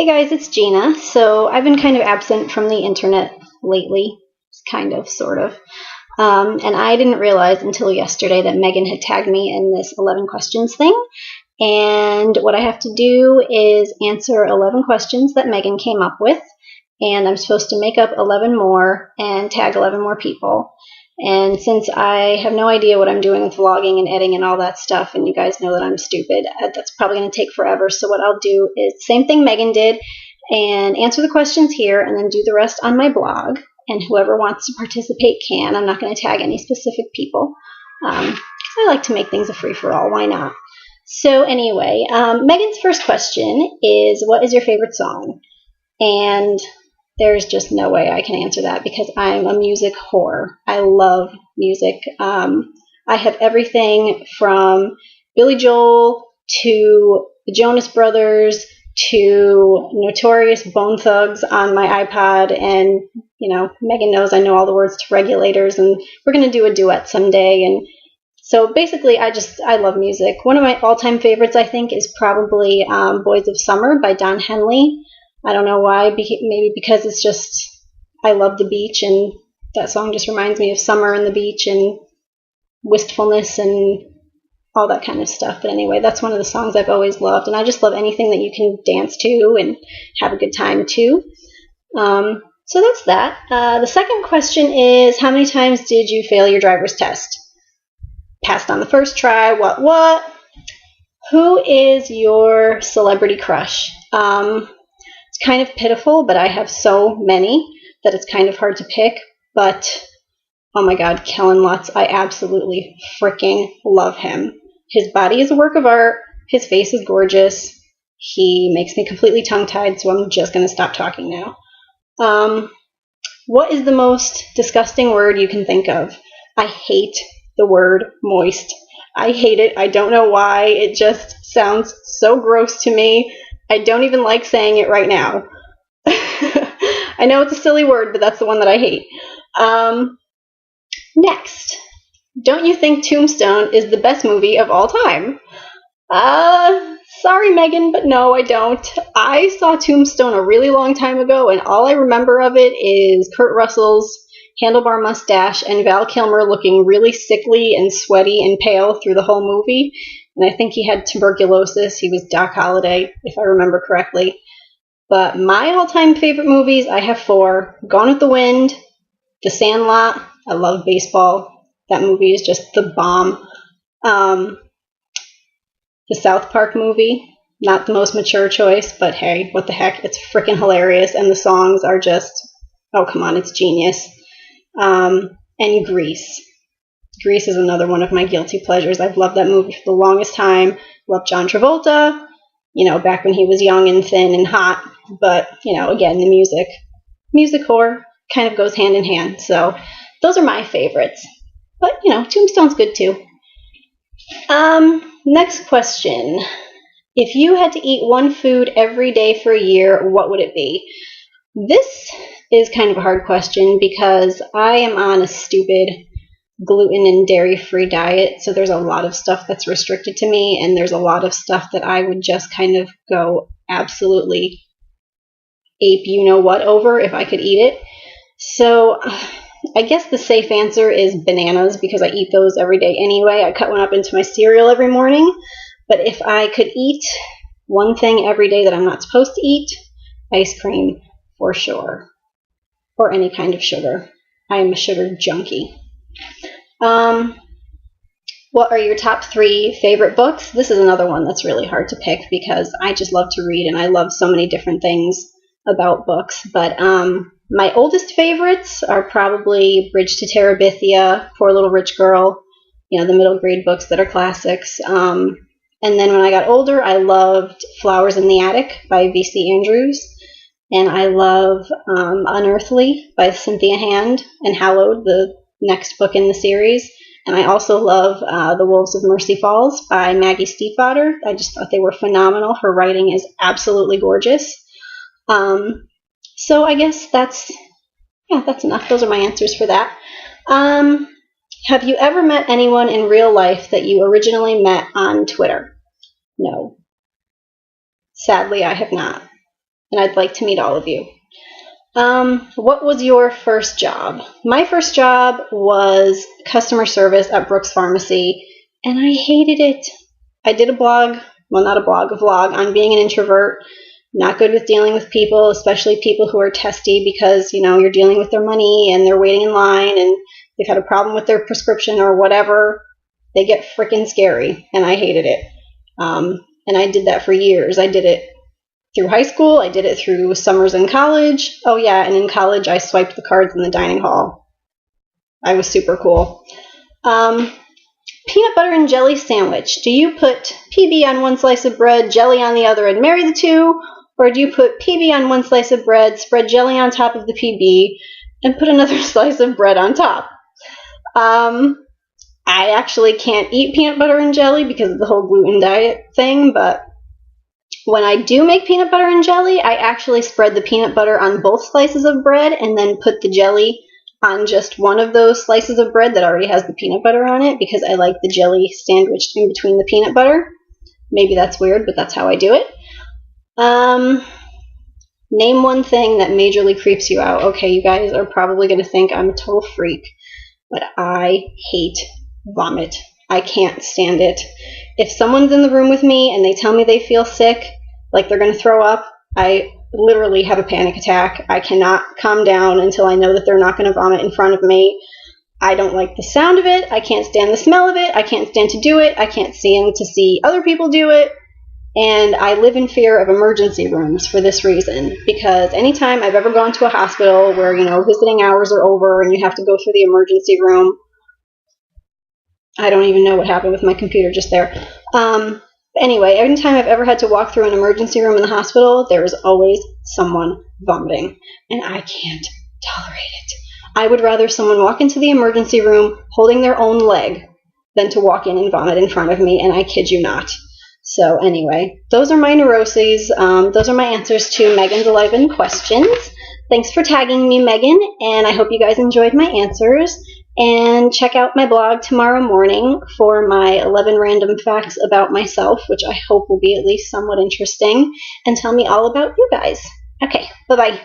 Hey guys, it's Gina. So I've been kind of absent from the internet lately, kind of, sort of. And I didn't realize until yesterday that Megan had tagged me in this 11 questions thing. And what I have to do is answer 11 questions that Megan came up with. And I'm supposed to make up 11 more and tag 11 more people. And since I have no idea what I'm doing with vlogging and editing and all that stuff, and you guys know that I'm stupid, that's probably going to take forever. So what I'll do is the same thing Megan did and answer the questions here and then do the rest on my blog. And whoever wants to participate can. I'm not going to tag any specific people because I like to make things a free-for-all. Why not? So anyway, Megan's first question is, what is your favorite song? And there's just no way I can answer that because I'm a music whore. I love music. I have everything from Billy Joel to the Jonas Brothers to Notorious Bone Thugs on my iPod. And, you know, Megan knows I know all the words to Regulators, and we're going to do a duet someday. And so basically, I love music. One of my all-time favorites, I think, is probably Boys of Summer by Don Henley. I don't know why, maybe because it's just, I love the beach, and that song just reminds me of summer and the beach and wistfulness and all that kind of stuff. But anyway, that's one of the songs I've always loved, and I just love anything that you can dance to and have a good time to. So that's that. The second question is, how many times did you fail your driver's test? Passed on the first try, what? Who is your celebrity crush? It's kind of pitiful, but I have so many that it's kind of hard to pick. But, oh my God, Kellen Lutz, I absolutely freaking love him. His body is a work of art. His face is gorgeous. He makes me completely tongue-tied, so I'm just going to stop talking now. What is the most disgusting word you can think of? I hate the word moist. I hate it. I don't know why. It just sounds so gross to me. I don't even like saying it right now. I know it's a silly word, but that's the one that I hate. Next, don't you think Tombstone is the best movie of all time? Sorry, Megan, but no, I don't. I saw Tombstone a really long time ago, and all I remember of it is Kurt Russell's handlebar mustache and Val Kilmer looking really sickly and sweaty and pale through the whole movie. And I think he had tuberculosis. He was Doc Holliday, if I remember correctly. But my all-time favorite movies, I have 4. Gone with the Wind, The Sandlot. I love baseball. That movie is just the bomb. The South Park movie. Not the most mature choice, but hey, what the heck. It's freaking hilarious. And the songs are just, oh, come on, it's genius. And Grease. Grease is another one of my guilty pleasures. I've loved that movie for the longest time. Loved John Travolta, you know, back when he was young and thin and hot. But, you know, again, the music whore kind of goes hand in hand. So those are my favorites. But, you know, Tombstone's good too. Next question. If you had to eat one food every day for a year, what would it be? This is kind of a hard question because I am on a stupid gluten and dairy-free diet, so there's a lot of stuff that's restricted to me, and there's a lot of stuff that I would just kind of go absolutely ape you-know-what over if I could eat it. So I guess the safe answer is bananas because I eat those every day anyway. I cut one up into my cereal every morning, but if I could eat one thing every day that I'm not supposed to eat, ice cream for sure, or any kind of sugar. I am a sugar junkie. What are your top 3 favorite books? This is another one that's really hard to pick because I just love to read and I love so many different things about books. But my oldest favorites are probably Bridge to Terabithia, Poor Little Rich Girl, you know, the middle grade books that are classics. And then when I got older, I loved Flowers in the Attic by V.C. Andrews. And I love Unearthly by Cynthia Hand and Hallowed, the next book in the series. And I also love The Wolves of Mercy Falls by Maggie Stiefvater. I just thought they were phenomenal. Her writing is absolutely gorgeous. So I guess that's enough. Those are my answers for that. Have you ever met anyone in real life that you originally met on Twitter? No. Sadly, I have not. and I'd like to meet all of you. What was your first job? My first job was customer service at Brooks Pharmacy, and I hated it. I did a vlog on being an introvert, not good with dealing with people, especially people who are testy because, you're dealing with their money and they're waiting in line and they've had a problem with their prescription or whatever. They get freaking scary, and I hated it. And I did that for years. I did it through high school. I did it through summers in college. Oh yeah, and in college I swiped the cards in the dining hall. I was super cool. Peanut butter and jelly sandwich. Do you put PB on one slice of bread, jelly on the other, and marry the two? Or do you put PB on one slice of bread, spread jelly on top of the PB, and put another slice of bread on top? I actually can't eat peanut butter and jelly because of the whole gluten diet thing, but when I do make peanut butter and jelly, I actually spread the peanut butter on both slices of bread and then put the jelly on just one of those slices of bread that already has the peanut butter on it because I like the jelly sandwiched in between the peanut butter. Maybe that's weird, but that's how I do it. Name one thing that majorly creeps you out. Okay, you guys are probably going to think I'm a total freak, but I hate vomit. I can't stand it. If someone's in the room with me and they tell me they feel sick, like they're going to throw up, I literally have a panic attack. I cannot calm down until I know that they're not going to vomit in front of me. I don't like the sound of it. I can't stand the smell of it. I can't stand to do it. I can't stand to see other people do it. And I live in fear of emergency rooms for this reason, because anytime I've ever gone to a hospital where, visiting hours are over and you have to go through the emergency room, I don't even know what happened with my computer just there. Anyway, every time I've ever had to walk through an emergency room in the hospital, there is always someone vomiting, and I can't tolerate it. I would rather someone walk into the emergency room holding their own leg than to walk in and vomit in front of me, and I kid you not. So anyway, those are my neuroses. Those are my answers to Megan's 11 questions. Thanks for tagging me, Megan, and I hope you guys enjoyed my answers. And check out my blog tomorrow morning for my 11 random facts about myself, which I hope will be at least somewhat interesting, and tell me all about you guys. Okay, bye-bye.